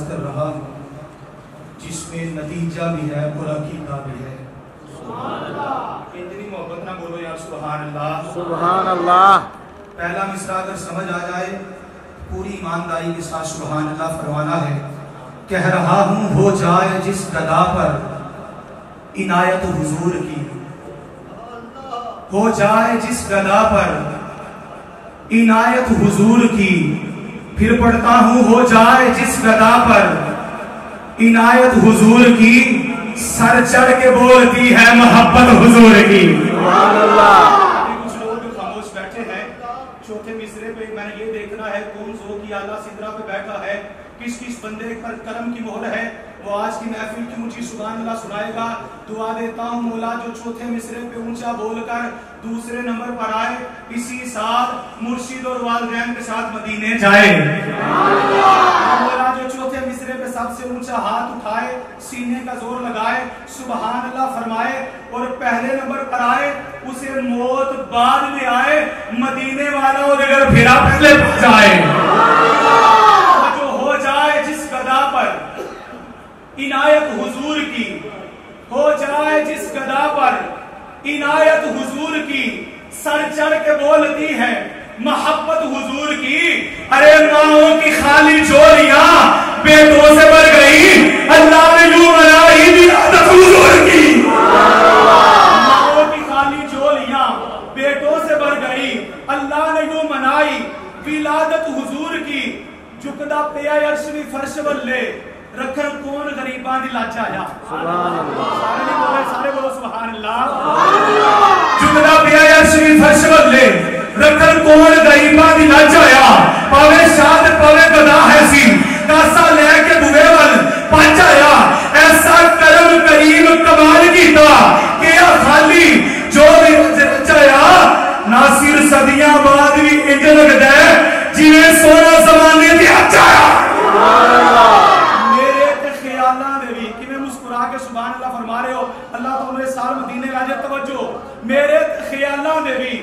कर रहा हूँ जिसमें नतीजा भी है और अकीदा भी है। इतनी मोहब्बत ना बोलो यार, सुभान अल्लाह सुभान अल्लाह। पहला मिसरा अगर समझ आ जाए पूरी ईमानदारी के साथ सुभान अल्लाह फरमाना है। कह रहा हूँ हो जाए जिस गदा पर इनायत हुजूर की, हो जाए जिस गदा पर इनायत हुजूर की। फिर पढ़ता हूँ हो जाए जिस गदा पर इनायत हुजूर की, सर चढ़ के बोलती है मोहब्बत हुजूर की। सुभान अल्लाह। कुछ लोग खामोश बैठे हैं, चौथे मिसरे पे मैंने ये देखना है कौन सो की आला सिदरा पे बैठा है, किस किस बंदे पर करम की मोहर है, वो आज की महफिल की ऊंची सुभान अल्लाह सुनाएगा। दुआ देता हूँ मौला जो चौथे मिसरे पे ऊंचा बोलकर दूसरे नंबर पर आए, इसी साल मुर्शिद और वालिदैन के साथ मदीने जाए। मौला जो चौथे मिसरे पे सबसे ऊंचा हाथ उठाए, सीने का जोर लगाए, सुभान अल्लाह फरमाए और पहले नंबर पर आए, उसे मौत बाद में आए, मदीने वाला और अगर फिरा पहले जाए। जो हो जाए जिस गदा पर इनायत हुजूर की, हो जाए जिस गदा पर इनायत हुजूर की, सर चढ़ के बोलती है मोहब्बत हुजूर की। अरे माओ की खाली चोरियां बेटों से भर गई, अल्लाह ने यूं बनाई विलादत हुजूर की। माओ की खाली चोरियां बेटों से भर गई, अल्लाह ने यूं मनाई विलादत हुजूर की। झुकदा पिया अर्शवी फर्श वल्ले, रखन कौन गरीबां दी लाचा आया। सुभान अल्लाह। सारे बोलो सुभान अल्लाह। झुकदा पिया अर्शवी फर्श वल्ले, रखन कौन गरीबां दी लाचा आया। पावे शाद पावे गदा है सी, कासा लेके बुवे वल पाचा आया। ऐसा करम करीम कमाल कीता कि आ खाली जो भी रचाया, नासिर सदियां बाद भी इंज लगदा है जिवें सोना जमाने दी अच्छा आया। मुस्कुरा के सुभान अल्लाह फरमा रहे हो, अल्लाह तो मेरे साल मदीने राजे तवज्जो। मेरे ख्यालां दे भी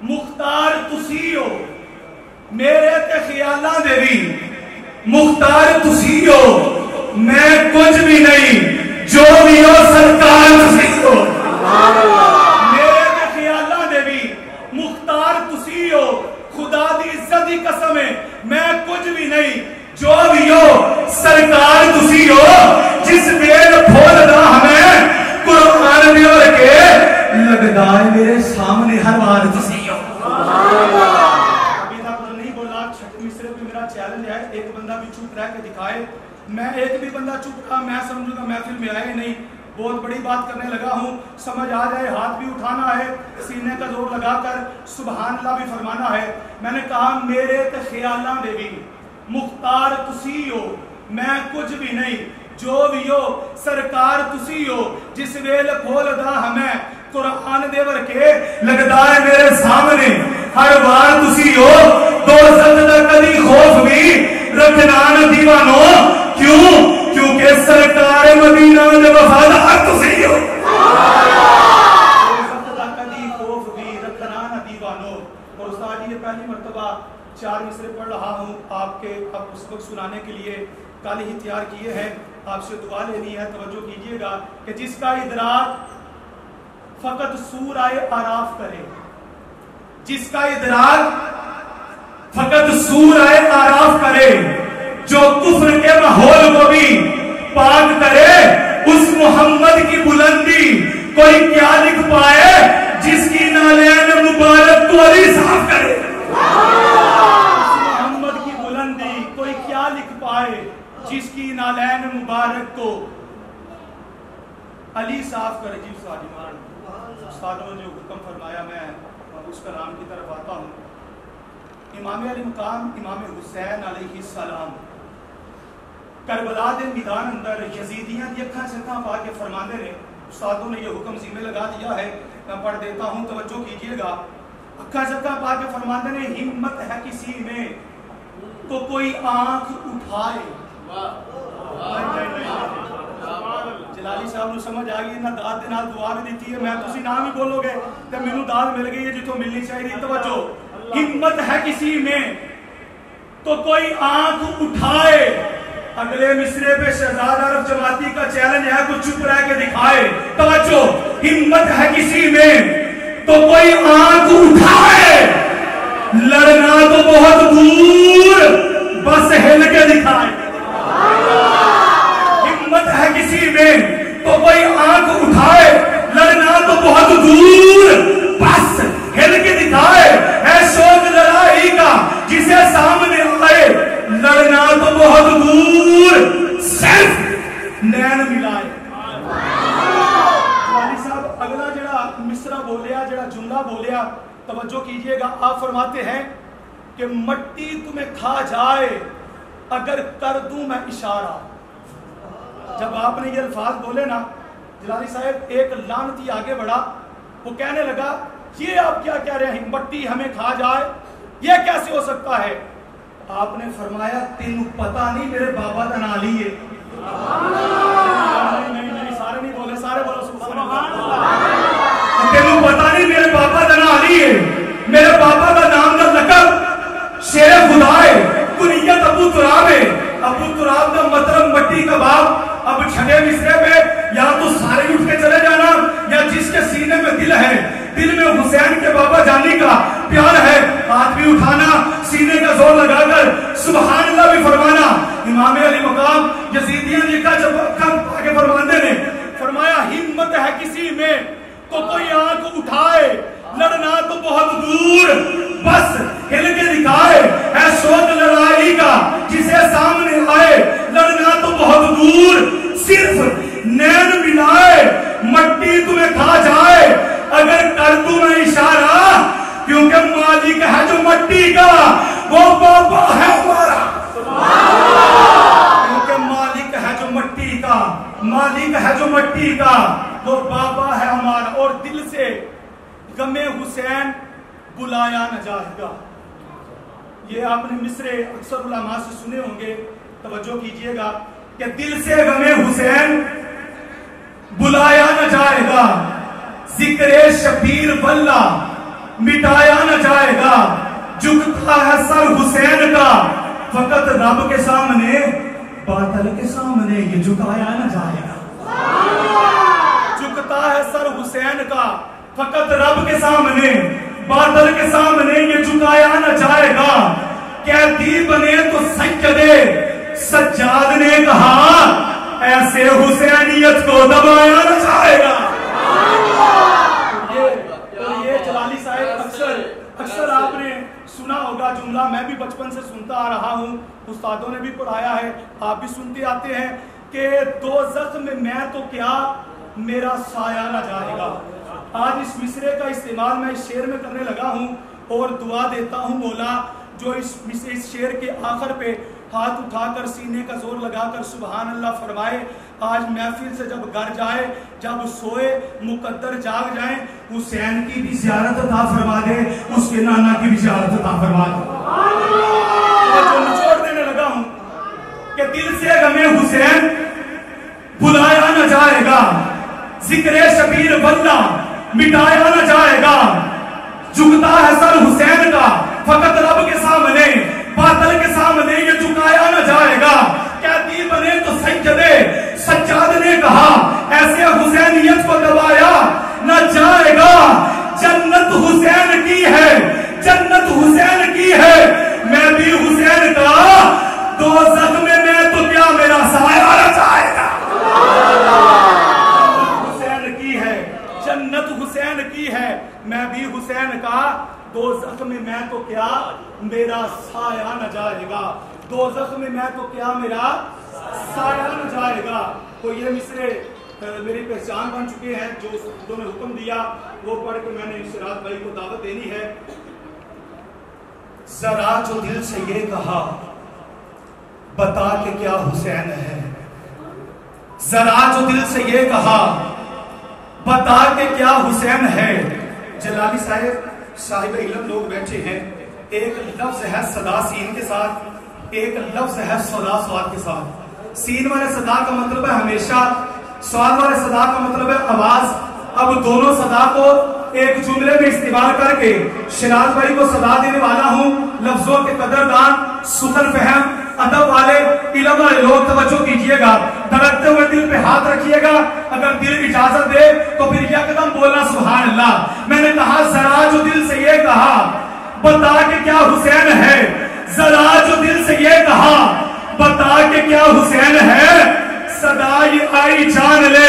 मुख्तार तुसी हो, मेरे ते ख्यालां दे भी मुख्तार तुसी हो। मैं कुछ भी नहीं, जो भी हो सरकार तुसी हो। मेरे ते ख्यालां दे भी मुख्तार तुसी हो, खुदा दी इज्जत दी कसम है मैं कुछ भी नहीं, जो भी हो सरकार तुसी हो। जिस बेल खोलदा हमें कुरान दे के, लगदा है मेरे सामने हर बार तुसी हो। अभी तक नहीं बोला, छठे मिसरे पे मेरा चैलेंज है, एक बंदा भी चुप रह के दिखाए। मैं एक भी बंदा चुप रहा मैं समझूंगा महफिल में आए नहीं, बहुत बड़ी बात करने लगा हूँ। समझ आ जाए, हाथ भी उठाना है, सीने का जोर लगाकर सुभान अल्लाह भी फरमाना है। मैंने कहा मेरे ते ख्यालां दे भी मुख्तार तुसी हो, मैं कुछ भी नहीं, जो भी हो सरकार तुसी हो। जिस वेल खोलदा हमें कुरान दे वर्के, लगदा है मेरे सामने हर बार तुसी हो। दोज़ख दा कदी खौफ भी रखना न दीवानो, क्यों? क्योंकि सरकार मदीना दे वफादार तुसी हो। दोज़ख दा कदी खौफ भी रखना न दीवानो। और उस्ताद जी, ये पहली मर्तबा 4 मिसरे पढ़ रहा हूँ आपके अब उस वक्त सुनाने के लिए, कल ही तैयार किए हैं। आपसे दुआ लेनी है, तवज्जो कीजिएगा कि जिसका इदराक फकत सूराए आराफ करे, जिसका इदराक फकत सूराए आराफ करे, जो कुफ्र के माहौल को भी पाक करे, उस मोहम्मद की बुलंदी कोई क्या लिख पाए, जिसकी नालैन मुबारक को अली साफ करे। मोहम्मद की बुलंदी कोई क्या लिख पाए, जिसकी नालैन मुबारक को अली साफ करे। जी उस्तादों ने जो हुक्म फरमाया, मैं उस कलाम की तरफ आता हूँ। इमाम अली मुकाम इमाम हुसैन अलैहिस्सलाम करबला दे मैदान अंदर यजीदियां दी अखां चक्कां पा के फरमाते ने। उस्तादों ने ये हुक्म जिम्मे लगा दिया है, मैं पढ़ देता हूँ, तवज्जो कीजिएगा। अखां चक्कां पा के फरमाते ने, हिम्मत है किसी में तो कोई आंख उठाए। जलाली साहब को समझ आ गई ना, दाद दे नाल दुआ भी दी है। मैं तुसी नाम ही बोलोगे तो मैनू दाद मिल गई है जितों मिलनी चाहिए। तवज्जो, हिम्मत है किसी में तो कोई आंख उठाए, अगले मिसरे पे शहजाद अरब जमाती का चैलेंज है, कुछ चुप रह के दिखाए। तवज्जो, हिम्मत है किसी में तो कोई आंख उठाए, लड़ना तो बहुत दूर बस हिल के दिखाए। हिम्मत है किसी में तो कोई आंख उठाए, लड़ना तो बहुत दूर बस हिल के दिखाए। है शौक लड़ाई का जिसे सामने आए, लड़ना तो बहुत दूर सिर्फ नैन मिलाए। वाली साहब अगला जड़ा मिसरा बोलिया, जड़ा जुमला बोलिया, तवज्जो कीजिएगा। आप फरमाते हैं कि मट्टी तुम्हें खा जाए अगर कर दूं मैं इशारा। जब आपने ये अल्फाज बोले ना, जलाली साहब एक लानती आगे बढ़ा, वो कहने लगा ये आप क्या कह रहे हैं, मट्टी हमें खा जाए, ये कैसे हो सकता है? आपने फरमाया तेनू पता नहीं मेरे बाबा का नाम ली है। नहीं, सारे नहीं बोले, सारे बोलो सुभान अल्लाह। तेनू पता नहीं मेरे बाबा का नाम ली है। मेरे बाबा का नाम का लकब शेर खुदा है, कुनियत अबू तुराब है। अबू तुराब का मतलब मट्टी का बाप। अब छठे मिसरे पे या तो सारे उठ के चले जाना, या जिसके सीने में दिल है, दिल में हुसैन के बाबा जाने का प्यार है, हाथ भी उठाना, सीने का जोर लगाकर सुभान अल्लाह भी फरमाना। इमाम अली मकाम यजीदियन लिखा जब आगे फरमाने ने फरमाया हिम्मत है किसी में तो कोई आंख उठाए, लड़ना तो बहुत दूर बस हिल के दिखाए। है शौक लड़ाई का जिसे सामने आए, लड़ना तो बहुत दूर सिर्फ नैन मिलाए। मट्टी तुम्हें खा जाए अगर कर दूं मैं इशारा, क्योंकि मालिक है जो मट्टी का वो बाबा है हमारा। क्योंकि मालिक है जो मट्टी का, मालिक है जो मट्टी का वो बाबा है हमारा। और दिल से गमे हुसैन बुलाया न जाएगा। ये आपने मिसरे अक्सर उलमा से सुने होंगे, तवज्जो कीजिएगा कि दिल से गमे हुसैन बुलाया न जाएगा, जिक्रे शबीर वल्ला मिटाया न जाएगा। झुकता है सर हुसैन का फकत रब के सामने, बादल के सामने ये झुकाया न जाएगा। झुकता है सर हुसैन का फकत रब के सामने, बादल के सामने ये झुकाया न जाएगा। कैदी बने तो सज्जदे सज्जाद ने कहा, ऐसे हुसैनियत को दबाया न जाएगा। ये जलाली साहब अक्सर आपने सुना होगा जुमला, मैं भी बचपन से सुनता आ रहा हूँ, उस्तादों ने भी पढ़ाया है, आप भी सुनते आते हैं कि दोज़ख में मैं तो क्या मेरा साया न जाएगा। आज इस मिसरे का इस्तेमाल मैं इस शेर में करने लगा हूँ और दुआ देता हूँ मौला जो इस शेर के आखिर पे हाथ उठाकर सीने का जोर लगाकर सुभान अल्लाह फरमाए। आज महफिल से जब घर जाए, जब सोए, मुकद्दर जाग जाए, हुसैन की भी ज़ियारत अता फरमा दे, उसके नाना की भी ज़ियारत अता फरमा दे। जो निचोड़ देने लगा हूं कि दिल से गमे हुसैन बुलाया न जाएगा, जिक्रे शबीर वल्ला मिटाया न जाएगा। झुकता है सर हुसैन का फकत रब के सामने, बादल के सामने ये झुकाया न जाएगा। कैदी बने तो सज्जदे सज्जाद ने कहा, ऐसे हुसैनियत को दबाया न जाएगा। जन्नत हुसैन की है, जन्नत हुसैन की है, मैं भी हुसैन का, दोज़ख में मैं तो क्या मेरा साया न जाएगा। हुसैन की है, जन्नत हुसैन की है, मैं भी हुसैन का, दोज़ख में मैं तो क्या मेरा साया न जाएगा। दोज़ख में मैं तो क्या मेरा साया न जाएगा। तो ये मिसरे मेरी पहचान बन चुके हैं, जो उन्होंने हुक्म दिया वो पढ़ के मैंने सिराज भाई को दावत देनी है। जरा जो दिल से ये कहा बता के क्या हुसैन है, जरा जो दिल से ये कहा बता के क्या हुसैन है। जलाली साहिब इल्म लोग बैठे हैं, एक लफ्ज है सदा सीन के साथ, एक लफ्ज है सदा स्वाद के साथ। सीन वाले सदा का मतलब है हमेशा, स्वाद वाले सदा का मतलब है आवाज। अब दोनों सदा को एक जुमले में इस्तेमाल करके शिराज भाई को सदा देने वाला हूं। लफ्जों के कदरदान, सुतन फहम, अदब वाले, इल्म वाले लोग तवज्जो कीजिएगा, धड़कते हुए दिल पे हाथ रखिएगा। अगर दिल इजाजत दे तो फिर यकदम बोलना सुभान अल्लाह। मैंने कहा जरा जो दिल से ये कहा बता के क्या हुसैन है, जरा जो दिल से ये कहा बता के क्या हुसैन है, सदा ये आई जान ले